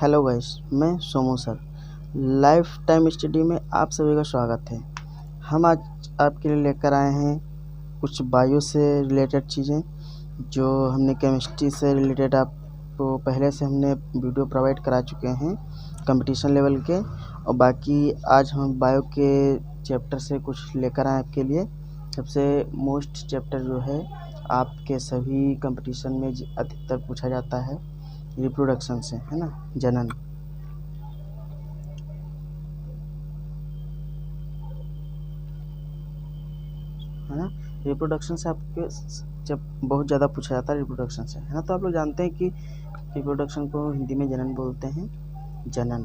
Hello guys, मैं Somu sir. Life time study में आप सभी का स्वागत है। हम आज आपके लिए लेकर आए हैं कुछ बायो से रिलेटेड चीज़ें जो हमने केमिस्ट्री से रिलेटेड आपको पहले से हमने वीडियो प्रोवाइड करा चुके हैं कंपटीशन लेवल के, और बाकी आज हम बायो के चैप्टर से कुछ लेकर आए आपके लिए। सबसे मोस्ट चैप्टर जो है आपके सभी कंपटीशन में अधिकतर पूछा जाता है रिप्रोडक्शन से, है ना, जनन। है ना, रिप्रोडक्शन से आपके जब बहुत ज़्यादा पूछा जाता है रिप्रोडक्शन से, है ना। तो आप लोग जानते हैं कि रिप्रोडक्शन को हिंदी में जनन बोलते हैं, जनन।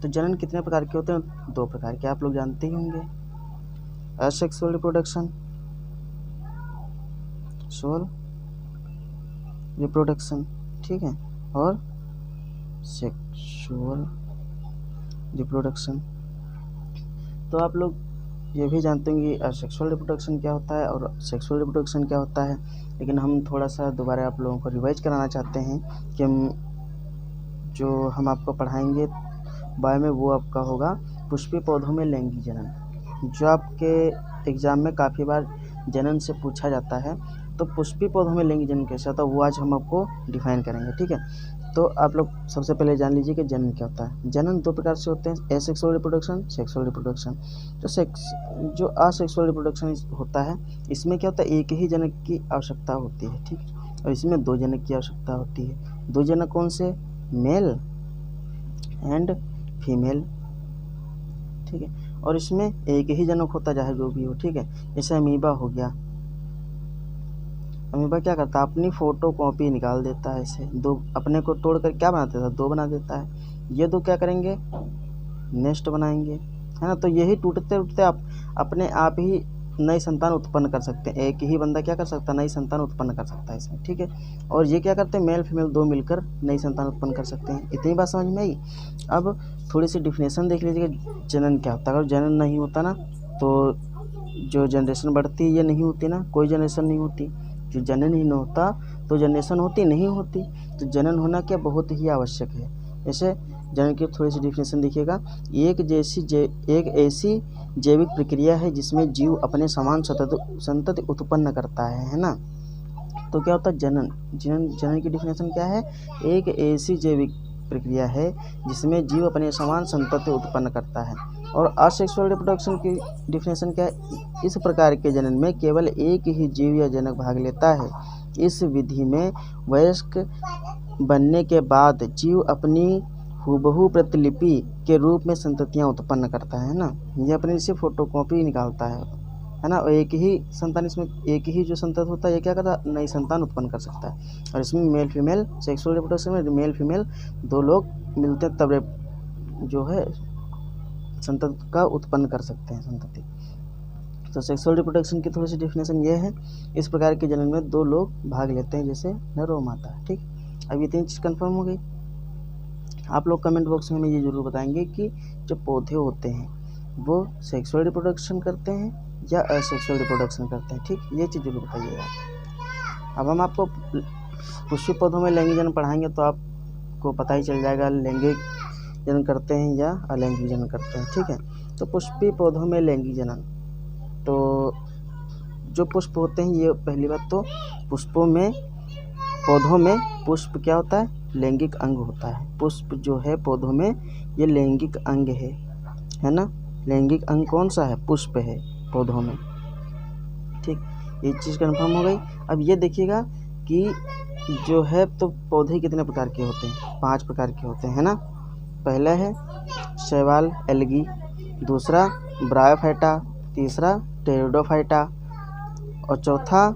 तो जनन कितने प्रकार के होते हैं? 2 प्रकार के, आप लोग जानते ही होंगे। असेक्सुअल रिप्रोडक्शन, सेक्सुअल रिप्रोडक्शन, ठीक है, और सेक्सुअल रिप्रोडक्शन। तो आप लोग ये भी जानते हैं कि असेक्सुअल रिप्रोडक्शन क्या होता है और सेक्सुअल रिप्रोडक्शन क्या होता है, लेकिन हम थोड़ा सा दोबारा आप लोगों को रिवाइज कराना चाहते हैं कि जो हम आपको पढ़ाएंगे बायो में वो आपका होगा पुष्पीय पौधों में लैंगिक जनन, जो आपके एग्ज़ाम में काफ़ी बार जनन से पूछा जाता है। तो पुष्पीय पौधों में लैंगिक जनन कैसे होता है वो आज हम आपको डिफाइन करेंगे, ठीक है। तो आप लोग सबसे पहले जान लीजिए कि जनन क्या होता है। जनन 2 प्रकार से होते हैं, एसेक्सुअल रिप्रोडक्शन, सेक्सुअल रिप्रोडक्शन। जो असेक्सुअल रिप्रोडक्शन होता है, इसमें क्या होता है, एक ही जनक की आवश्यकता होती है, ठीक, और इसमें 2 जनक की आवश्यकता होती है। 2 जनक कौन से? मेल एंड फीमेल, ठीक है। और इसमें एक ही जनक होता है, चाहे जो भी हो, ठीक है। जैसे अमीबा हो गया, अमीबा क्या करता है, अपनी फोटो कॉपी निकाल देता है, ऐसे 2 अपने को तोड़कर क्या बना देता है, 2 बना देता है। ये 2 क्या करेंगे, नेस्ट बनाएंगे, है ना। तो यही टूटते टूटते आप अपने आप ही नई संतान उत्पन्न कर सकते हैं। एक ही बंदा क्या कर सकता है, नई संतान उत्पन्न कर सकता है इसमें, ठीक है। और ये क्या करते हैं, मेल फीमेल 2 मिलकर नई संतान उत्पन्न कर सकते हैं। इतनी बात समझ में आई। अब थोड़ी सी डिफिनेशन देख लीजिए कि जनन क्या होता है। अगर जनन नहीं होता ना तो जो जनरेशन बढ़ती है ये नहीं होती ना, कोई जनरेशन नहीं होती। जो जनन ही न होता तो जनरेशन होती नहीं होती। तो जनन होना क्या बहुत ही आवश्यक है। जैसे जनन की थोड़ी सी डिफिनेशन देखिएगा, एक ऐसी जैविक प्रक्रिया है जिसमें जीव अपने समान संतति उत्पन्न करता है ना। तो क्या होता है जनन? जनन की डिफिनेशन क्या है? एक ऐसी जैविक प्रक्रिया है जिसमें जीव अपने समान संतति उत्पन्न करता है। और असेक्सुअल रिप्रोडक्शन की डिफिनेशन क्या है? इस प्रकार के जनन में केवल एक ही जीव या जनक भाग लेता है। इस विधि में वयस्क बनने के बाद जीव अपनी हूबहू प्रतिलिपि के रूप में संततियाँ उत्पन्न करता है ना। ये अपने से फोटोकॉपी निकालता है ना। और एक ही संतान, इसमें एक ही जो संतत होता है ये क्या करता है, नई संतान उत्पन्न कर सकता है। और इसमें मेल फीमेल सेक्सुअल रिप्रोडक्शन में मेल फीमेल 2 लोग मिलते हैं तब जो है संतति का उत्पन्न कर सकते हैं संतति। तो सेक्सुअल रिप्रोडक्शन की थोड़ी सी डिफिनेशन ये है, इस प्रकार के जनन में 2 लोग भाग लेते हैं जैसे नर और माता, ठीक। अब ये 3 चीज़ कन्फर्म हो गई। आप लोग कमेंट बॉक्स में हमें ये जरूर बताएंगे कि जो पौधे होते हैं वो सेक्सुअल रिप्रोडक्शन करते हैं या असेक्सुअल रिप्रोडक्शन करते हैं, ठीक, ये चीज़ जरूर बताइएगा। अब हम आपको पुष्पीय पौधों में लैंगिक जनन पढ़ाएंगे तो आपको पता ही चल जाएगा लैंगिक जनन करते हैं या अलैंगिक जनन करते हैं, ठीक है। तो पुष्पीय पौधों में लैंगिक जनन, तो जो पुष्प होते हैं, ये पहली बात तो पौधों में पुष्प क्या होता है, लैंगिक अंग होता है। पुष्प जो है पौधों में ये लैंगिक अंग है ना। लैंगिक अंग कौन सा है? पुष्प है पौधों में, ठीक। ये चीज़ कन्फर्म हो गई। अब ये देखिएगा कि जो है तो पौधे कितने प्रकार के होते हैं? 5 प्रकार के होते हैं ना। पहला है शैवाल एल्गी, दूसरा ब्रायोफाइटा, तीसरा टेरिडोफाइटा, और चौथा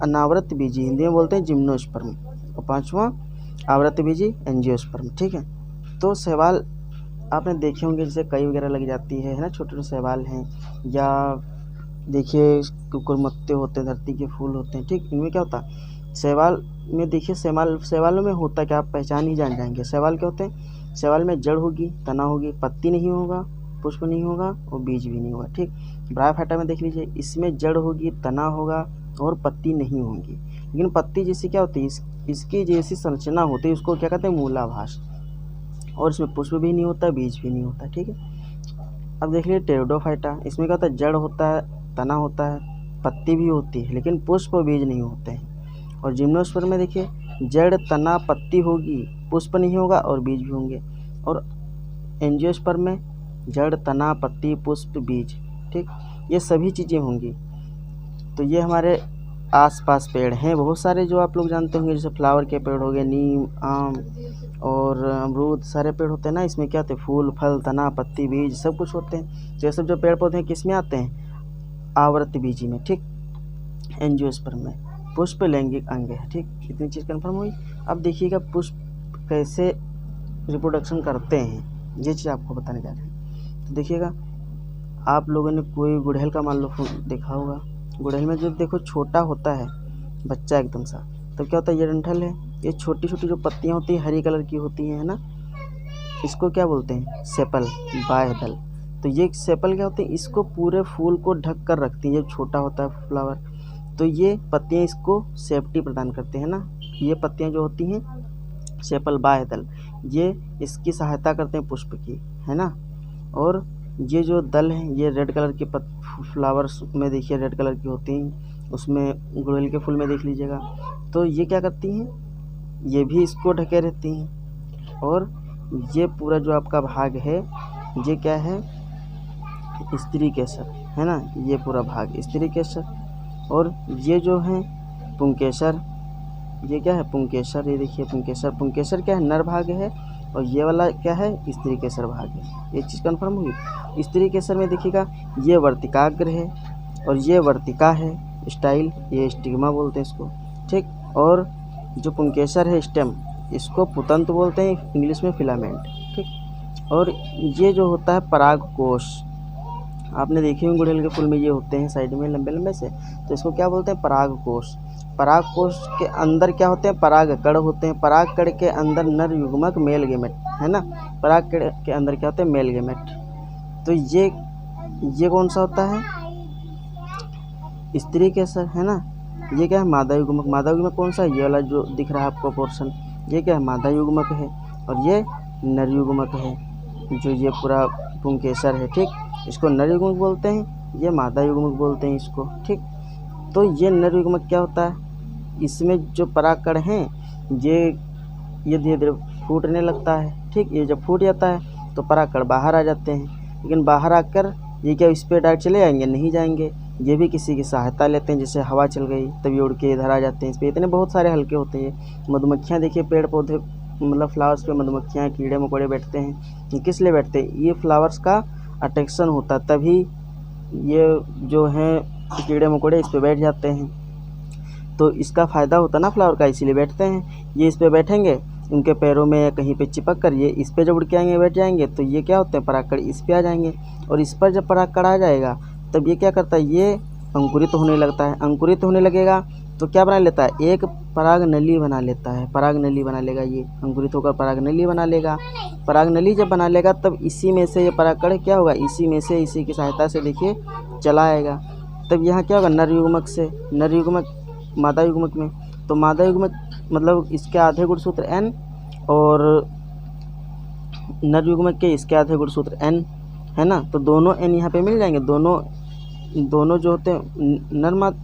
अनावृत बीजी, हिंदी में बोलते हैं जिम्नोस्पर्म, और 5वां आवृत बीजी एंजियोस्पर्म, ठीक है। तो शैवाल आपने देखे होंगे, जैसे कई वगैरह लग जाती है ना, छोटे छोटे शैवाल हैं, या देखिए कुकुरमुत्ते होते हैं, धरती के फूल होते हैं, ठीक। इनमें क्या होता है, शैवाल में देखिए शैवालों में होता क्या, आप पहचान ही जान जाएंगे। शैवाल क्या होते हैं, शैवाल में जड़ होगी, तना होगी, पत्ती नहीं होगा, पुष्प नहीं होगा और बीज भी नहीं होगा, ठीक। ब्रायोफाइटा में देख लीजिए, इसमें जड़ होगी, तना होगा और पत्ती नहीं होंगी। लेकिन पत्ती जैसी क्या होती है, इसकी जैसी संरचना होती है, उसको क्या कहते हैं, मूलाभास। और इसमें पुष्प भी नहीं होता, बीज भी नहीं होता। ठीक है, अब देख लीजिए टेरिडोफाइटा, इसमें क्या होता है, जड़ होता है, तना होता है, पत्ती भी होती है, लेकिन पुष्प और बीज नहीं होते हैं। और जिम्नोस्पर्म में देखिए जड़, तना, पत्ती होगी, पुष्प नहीं होगा और बीज भी होंगे। और एंजियोस्पर्म में जड़, तना, पत्ती, पुष्प, बीज, ठीक, ये सभी चीज़ें होंगी। तो ये हमारे आसपास पेड़ हैं बहुत सारे जो आप लोग जानते होंगे, जैसे फ्लावर के पेड़ हो गए, नीम, आम और अमरूद, सारे पेड़ होते हैं ना, इसमें क्या होते हैं, फूल, फल, तना, पत्ती, बीज सब कुछ होते हैं। तो ये सब जो पेड़ पौधे हैं किस में आते हैं, आवृतबीजी में। ठीक, एंजियोस्पर्म में पुष्प लैंगिक अंग है। ठीक, इतनी चीज़ कन्फर्म हुई। अब देखिएगा पुष्प कैसे रिप्रोडक्शन करते हैं, ये चीज़ आपको बताने जा रहे हैं। तो देखिएगा, आप लोगों ने कोई गुड़हल का मान लो देखा होगा, गुड़हल में जब देखो छोटा होता है बच्चा एकदम सा, तो क्या होता है, ये डंठल है, ये छोटी छोटी जो पत्तियाँ होती हैं हरी कलर की होती हैं, है ना, इसको क्या बोलते हैं, सेपल, बाह्यदल। तो ये सेपल क्या होते हैं, इसको पूरे फूल को ढक कर रखती हैं जब छोटा होता है फ्लावर। तो ये पत्तियाँ इसको सेफ्टी प्रदान करते हैं ना, ये पत्तियाँ जो होती हैं सेपल, बाह्यदल, ये इसकी सहायता करते हैं पुष्प की, है ना। और ये जो दल हैं ये रेड कलर के फ्लावर्स में देखिए रेड कलर की होती हैं, उसमें गुड़हल के फूल में देख लीजिएगा। तो ये क्या करती हैं, ये भी इसको ढके रहती हैं। और ये पूरा जो आपका भाग है ये क्या है, स्त्री केसर, है ना, ये पूरा भाग स्त्री केसर। और ये जो है पुंकेसर, ये क्या है, पुंकेसर, ये देखिए पुंकेसर, पुंकेसर क्या है, नर भाग है, और ये वाला क्या है, स्त्री केसर भाग है। ये चीज़ कन्फर्म हुई। स्त्री केसर में देखिएगा ये वर्तिकाग्र है और ये वर्तिका है, स्टाइल, ये स्टिग्मा बोलते हैं इसको। ठीक, और जो पुंकेसर है स्टेम, इसको पुतंत बोलते हैं, इंग्लिश में फिलामेंट। ठीक, और ये जो होता है परागकोश, आपने देखे होंगे गुड़हल के फूल में ये होते हैं साइड में लंबे लंबे से, तो इसको क्या बोलते हैं, परागकोश। परागकोश के अंदर क्या होते हैं, परागकण होते हैं, परागकण के अंदर नर युग्मक मेल गेमेट, है ना, परागकण के अंदर क्या होते हैं, मेल गेमेट। तो ये कौन सा होता है, स्त्री केसर, है ना। ये क्या है, मादा युग्मक। मादा युग्मक कौन सा है, ये वाला जो दिख रहा है आपको पोर्शन, ये क्या है, मादा युग्मक है। और ये नर युग्मक है, जो ये पूरा पुंकेसर है। ठीक, इसको नर युग्मक बोलते हैं, ये मादा युग्मक बोलते हैं इसको। ठीक, तो ये नर युग्मक क्या होता है, इसमें जो परागकण हैं ये धीरे धीरे फूटने लगता है। ठीक, ये जब फूट जाता है तो परागकण बाहर आ जाते हैं, लेकिन बाहर आकर ये क्या इस पे डायरेक्ट चले जाएंगे, नहीं जाएंगे, ये भी किसी की सहायता लेते हैं, जैसे हवा चल गई तभी उड़ के इधर आ जाते हैं। इस पे इतने बहुत सारे हल्के होते हैं। मधुमक्खियाँ देखिए पेड़ पौधे मतलब फ्लावर्स पे मधुमक्खियाँ, कीड़े मकोड़े बैठते हैं, ये किस लिए बैठते हैं, ये फ्लावर्स का अट्रैक्शन होता है, तभी ये जो हैं कीड़े मकोड़े इस पे बैठ जाते हैं। तो इसका फ़ायदा होता है ना फ्लावर का, इसीलिए बैठते हैं। ये इस पे बैठेंगे, उनके पैरों में या कहीं पे चिपक कर ये इस पे जब उड़ के आएंगे बैठ जाएंगे, तो ये क्या होते हैं, परागकण इस पे आ जाएंगे। और इस पर जब परागकण आ जाएगा तब ये क्या करता है, ये अंकुरित होने लगता है। अंकुरित होने लगेगा तो क्या बना लेता है, एक पराग नली बना लेता है, पराग नली बना लेगा, ये अंकुरित होकर पराग नली बना लेगा। पराग नली जब बना लेगा तब इसी में से ये परागकण क्या होगा, इसी में से, इसी की सहायता से देखिए चला आएगा। तब यहाँ क्या होगा, नर युग्मक से, नर युग्मक मादा युग्मक में, तो मादा युग्मक मतलब इसके आधे गुणसूत्र N और नर युग्मक के इसके आधे गुणसूत्र N, है ना। तो दोनों N यहाँ पे मिल जाएंगे, दोनों जो होते हैं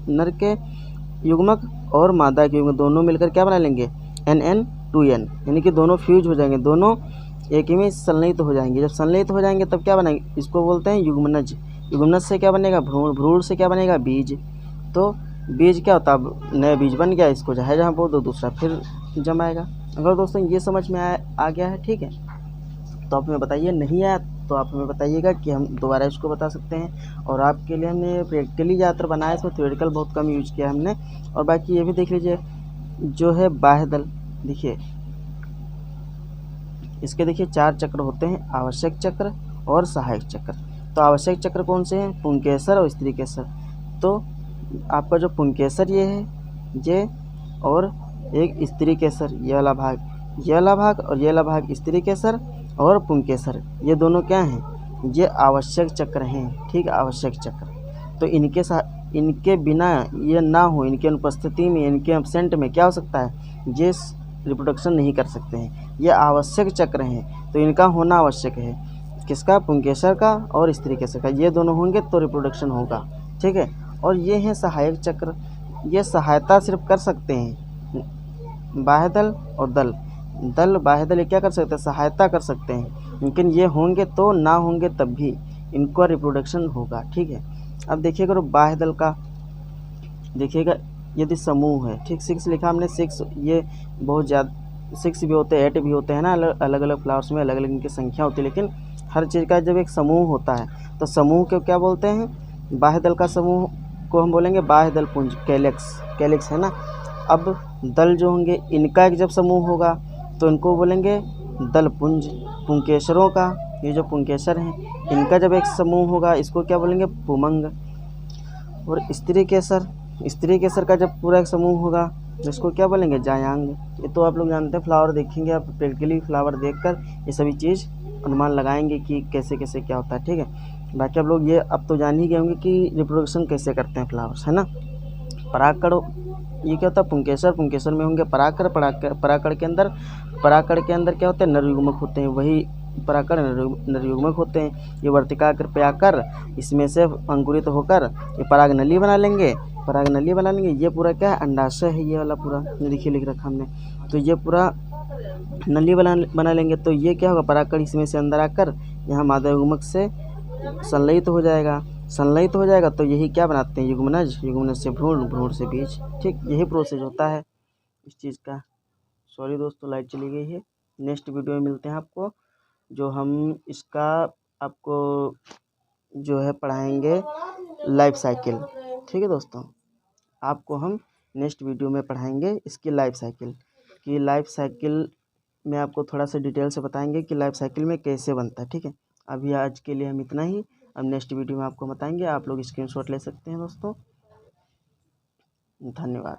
नर के युग्मक और मादा के युग्मक दोनों मिलकर क्या बना लेंगे, NN2N, यानी कि दोनों फ्यूज हो जाएंगे, दोनों एक ही में संलयित हो जाएंगे। जब संलयित हो जाएंगे तब क्या बनाएंगे, इसको बोलते हैं युग्मनज। युग्मनज से क्या बनेगा, भ्रूण, भ्रूण से क्या बनेगा, बीज। तो बीज क्या होता है, अब नया बीज बन गया, इसको जहाँ बोल दो दूसरा फिर जमाएगा। अगर दोस्तों ये समझ में आ गया है, ठीक है, तो आप हमें बताइए, नहीं आया तो आप हमें बताइएगा कि हम दोबारा इसको बता सकते हैं। और आपके लिए हमने प्रैक्टिकली ज़्यादातर बनाया, इसमें थ्योरेटिकल बहुत कम यूज किया हमने। और बाकी ये भी देख लीजिए जो है बाह्यदल, देखिए इसके देखिए 4 चक्र होते हैं, आवश्यक चक्र और सहायक चक्र। तो आवश्यक चक्र कौन से हैं, पुंकेसर और स्त्री केसर। तो आपका जो पुंकेसर ये है, ये और एक स्त्री केसर, ये वाला भाग, ये वाला भाग और ये वाला भाग स्त्री केसर और पुंकेसर, ये दोनों क्या हैं, ये आवश्यक चक्र हैं। ठीक, आवश्यक चक्र। तो इनके साथ इनके बिना ये ना हो, इनकी अनुपस्थिति में, इनके एब्सेंट में क्या हो सकता है, ये रिप्रोडक्शन नहीं कर सकते हैं। ये आवश्यक चक्र हैं, तो इनका होना आवश्यक है। किसका, पुंकेसर का और स्त्री केसर का, ये दोनों होंगे तो रिप्रोडक्शन होगा। ठीक है। और ये हैं सहायक चक्र, ये सहायता सिर्फ कर सकते हैं बाह्य दल और दल बाह्य दल ये क्या कर सकते हैं, सहायता कर सकते हैं, लेकिन ये होंगे तो, ना होंगे तब भी इनका रिप्रोडक्शन होगा। ठीक है। अब देखिएगा बाह्य दल का, देखिएगा यदि समूह है, ठीक 6 लिखा हमने, 6 ये बहुत ज़्यादा 6 भी होते हैं, 8 भी होते हैं ना, अलग अलग फ्लावर्स में अलग अलग इनकी संख्या होती है, लेकिन हर चीज़ का जब एक समूह होता है तो समूह को क्या बोलते हैं, बाह्य दल का समूह को हम बोलेंगे बाह्य दल पुंज, कैलिक्स है ना। अब दल जो होंगे इनका एक जब समूह होगा तो इनको बोलेंगे दल पुंज। पुंकेसरों का, ये जो पुंकेसर हैं इनका जब एक समूह होगा इसको क्या बोलेंगे, पुमंग। और स्त्री केसर का जब पूरा एक समूह होगा तो इसको क्या बोलेंगे, जायांग। ये तो आप लोग जानते हैं, फ्लावर देखेंगे आप प्रैक्टिकली, फ्लावर देखकर ये सभी चीज़ अनुमान लगाएंगे कि कैसे कैसे क्या होता है। ठीक है। बाकी आप लोग ये अब तो जान ही गए होंगे कि रिप्रोडक्शन कैसे करते हैं फ्लावर्स, है ना। परागकण, ये क्या होता है, पुंकेसर में होंगे परागकण, परागकण के अंदर क्या होते हैं, नरयुग्मक होते हैं, वही परागकण नरयुग्मक होते हैं। ये वर्तिकाग्र पे आकर इसमें से अंकुरित होकर ये पराग नली बना लेंगे, ये पूरा क्या है, अंडाशय है, ये वाला पूरा देखिए लिख रखा हमने। तो ये पूरा नली बना लेंगे, तो ये क्या होगा, परागकण इसमें से अंदर आकर यहाँ मादा युग्मक से संलयित हो जाएगा, तो यही क्या बनाते हैं, युग्मनज से भ्रूण, भ्रूण से बीज। ठीक, यही प्रोसेस होता है इस चीज़ का। सॉरी दोस्तों, लाइट चली गई है। नेक्स्ट वीडियो में मिलते हैं आपको, जो हम इसका आपको जो है पढ़ाएंगे लाइफ साइकिल। ठीक है दोस्तों, आपको हम नेक्स्ट वीडियो में पढ़ाएंगे इसकी लाइफ साइकिल में आपको थोड़ा सा डिटेल से बताएंगे कि लाइफ साइकिल में कैसे बनता है। ठीक है। अभी आज के लिए हम इतना ही, अब नेक्स्ट वीडियो में आपको बताएंगे। आप लोग स्क्रीनशॉट ले सकते हैं दोस्तों। धन्यवाद।